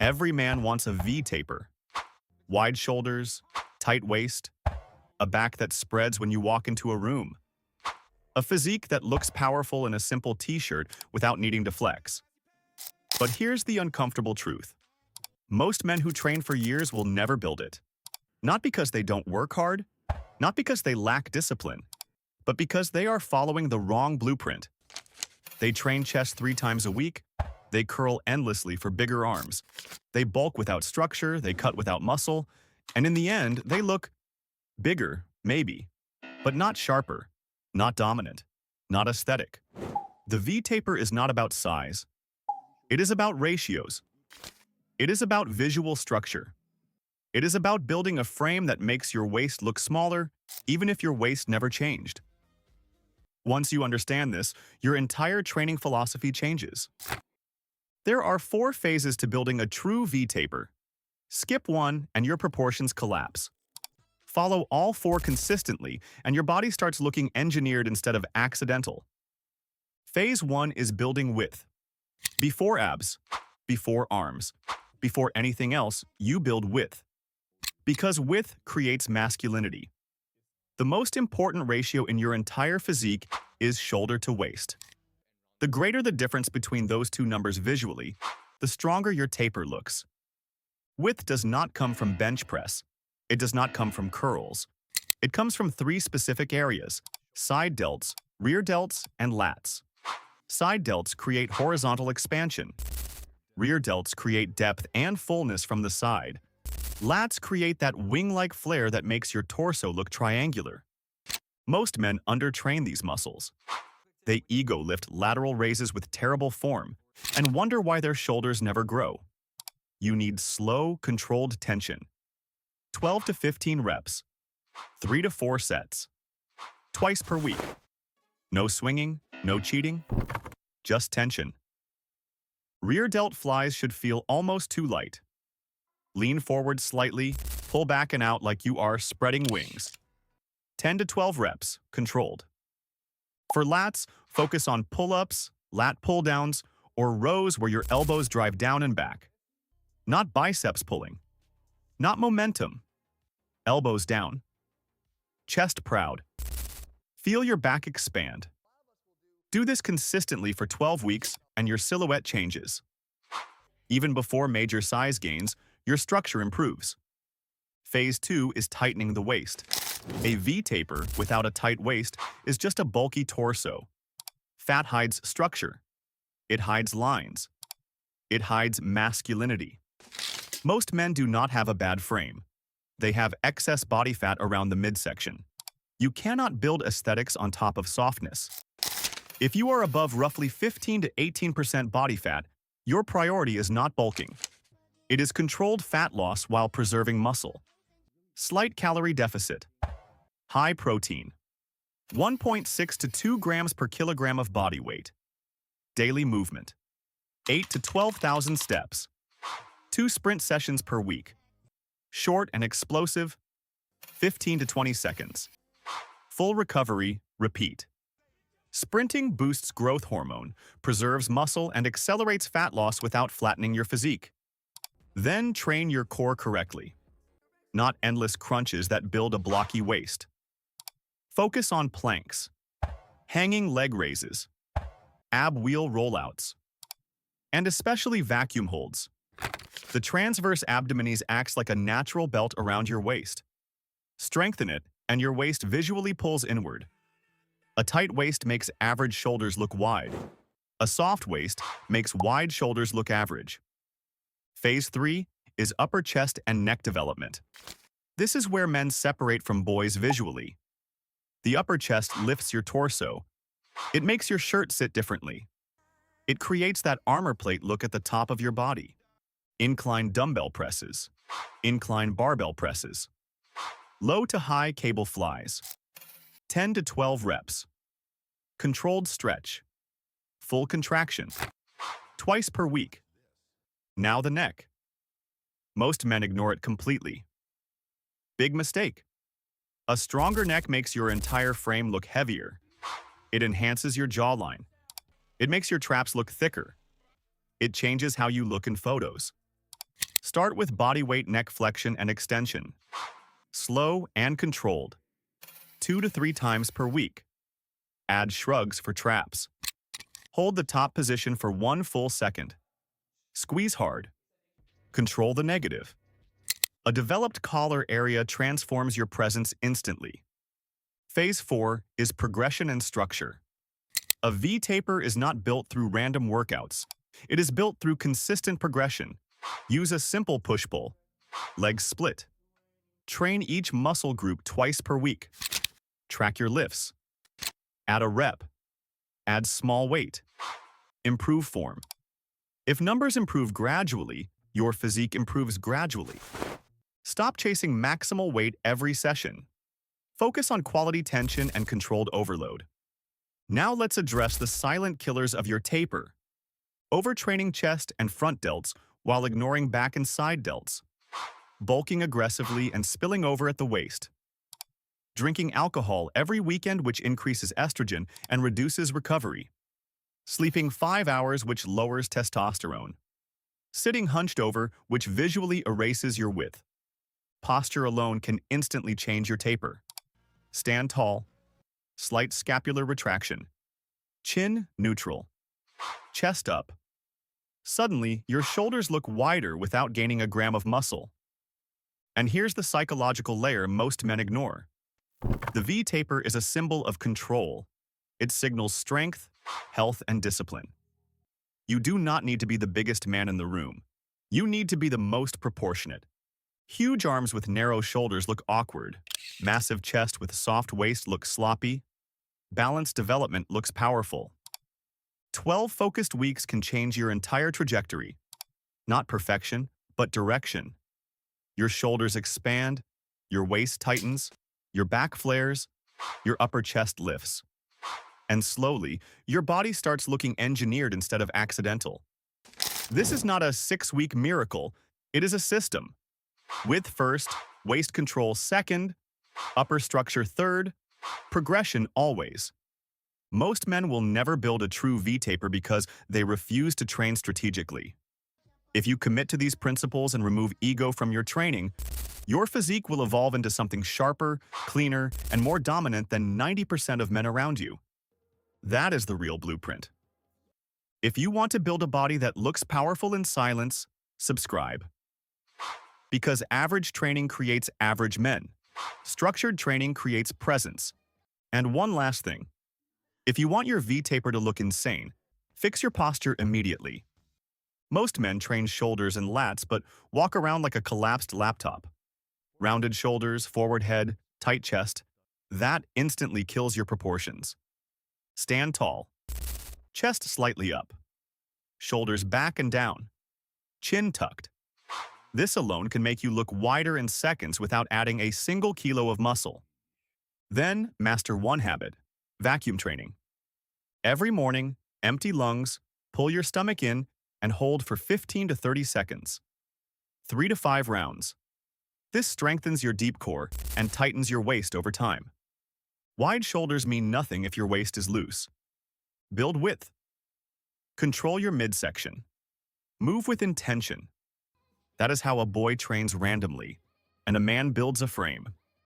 Every man wants a V-taper. Wide shoulders, tight waist, a back that spreads when you walk into a room. A physique that looks powerful in a simple t-shirt without needing to flex. But here's the uncomfortable truth. Most men who train for years will never build it. Not because they don't work hard, not because they lack discipline, but because they are following the wrong blueprint. They train chest 3 times a week, they curl endlessly for bigger arms, they bulk without structure, they cut without muscle, and in the end, they look bigger, maybe, but not sharper, not dominant, not aesthetic. The V-taper is not about size. It is about ratios. It is about visual structure. It is about building a frame that makes your waist look smaller, even if your waist never changed. Once you understand this, your entire training philosophy changes. There are 4 phases to building a true V-taper. Skip one and your proportions collapse. Follow all 4 consistently and your body starts looking engineered instead of accidental. Phase 1 is building width. Before abs, before arms, before anything else, you build width. Because width creates masculinity. The most important ratio in your entire physique is shoulder to waist. The greater the difference between those 2 numbers visually, the stronger your taper looks. Width does not come from bench press. It does not come from curls. It comes from 3 specific areas: side delts, rear delts, and lats. Side delts create horizontal expansion. Rear delts create depth and fullness from the side. Lats create that wing-like flare that makes your torso look triangular. Most men undertrain these muscles. They ego-lift lateral raises with terrible form and wonder why their shoulders never grow. You need slow, controlled tension. 12 to 15 reps, 3 to 4 sets, twice per week. No swinging, no cheating, just tension. Rear delt flies should feel almost too light. Lean forward slightly, pull back and out like you are spreading wings. 10 to 12 reps, controlled. For lats, focus on pull-ups, lat pull-downs, or rows where your elbows drive down and back. Not biceps pulling. Not momentum. Elbows down. Chest proud. Feel your back expand. Do this consistently for 12 weeks and your silhouette changes. Even before major size gains, your structure improves. Phase 2 is tightening the waist. A V-taper without a tight waist is just a bulky torso. Fat hides structure. It hides lines. It hides masculinity. Most men do not have a bad frame. They have excess body fat around the midsection. You cannot build aesthetics on top of softness. If you are above roughly 15 to 18% body fat, your priority is not bulking. It is controlled fat loss while preserving muscle. Slight calorie deficit. High protein. 1.6 to 2 grams per kilogram of body weight. Daily movement. 8 to 12,000 steps. 2 sprint sessions per week. Short and explosive, 15 to 20 seconds. Full recovery, repeat. Sprinting boosts growth hormone, preserves muscle, and accelerates fat loss without flattening your physique. Then train your core correctly. Not endless crunches that build a blocky waist. Focus on planks, hanging leg raises, ab wheel rollouts, and especially vacuum holds. The transverse abdominis acts like a natural belt around your waist. Strengthen it, and your waist visually pulls inward. A tight waist makes average shoulders look wide. A soft waist makes wide shoulders look average. Phase 3 is upper chest and neck development. This is where men separate from boys visually. The upper chest lifts your torso. It makes your shirt sit differently. It creates that armor plate look at the top of your body. Incline dumbbell presses. Incline barbell presses. Low to high cable flies. 10 to 12 reps. Controlled stretch. Full contraction. Twice per week. Now the neck. Most men ignore it completely. Big mistake. A stronger neck makes your entire frame look heavier. It enhances your jawline. It makes your traps look thicker. It changes how you look in photos. Start with bodyweight neck flexion and extension. Slow and controlled. 2 to 3 times per week. Add shrugs for traps. Hold the top position for 1 full second. Squeeze hard. Control the negative. A developed collar area transforms your presence instantly. Phase 4 is progression and structure. A V-taper is not built through random workouts. It is built through consistent progression. Use a simple push-pull. Legs split. Train each muscle group twice per week. Track your lifts. Add a rep. Add small weight. Improve form. If numbers improve gradually, your physique improves gradually. Stop chasing maximal weight every session. Focus on quality tension and controlled overload. Now let's address the silent killers of your taper. Overtraining chest and front delts while ignoring back and side delts. Bulking aggressively and spilling over at the waist. Drinking alcohol every weekend, which increases estrogen and reduces recovery. Sleeping 5 hours, which lowers testosterone. Sitting hunched over, which visually erases your width. Posture alone can instantly change your taper. Stand tall. Slight scapular retraction. Chin neutral. Chest up. Suddenly, your shoulders look wider without gaining a gram of muscle. And here's the psychological layer most men ignore. The V-taper is a symbol of control. It signals strength, health, and discipline. You do not need to be the biggest man in the room. You need to be the most proportionate. Huge arms with narrow shoulders look awkward. Massive chest with soft waist looks sloppy. Balanced development looks powerful. 12 focused weeks can change your entire trajectory. Not perfection, but direction. Your shoulders expand, your waist tightens, your back flares, your upper chest lifts. And slowly, your body starts looking engineered instead of accidental. This is not a 6-week miracle, it is a system. Width first, waist control second, upper structure third, progression always. Most men will never build a true V-taper because they refuse to train strategically. If you commit to these principles and remove ego from your training, your physique will evolve into something sharper, cleaner, and more dominant than 90% of men around you. That is the real blueprint. If you want to build a body that looks powerful in silence, subscribe. Because average training creates average men. Structured training creates presence. And one last thing. If you want your V-taper to look insane, fix your posture immediately. Most men train shoulders and lats but walk around like a collapsed laptop. Rounded shoulders, forward head, tight chest. That instantly kills your proportions. Stand tall. Chest slightly up. Shoulders back and down. Chin tucked. This alone can make you look wider in seconds without adding a single kilo of muscle. Then, master one habit. Vacuum training. Every morning, empty lungs, pull your stomach in, and hold for 15 to 30 seconds. 3 to 5 rounds. This strengthens your deep core and tightens your waist over time. Wide shoulders mean nothing if your waist is loose. Build width. Control your midsection. Move with intention. That is how a boy trains randomly, and a man builds a frame.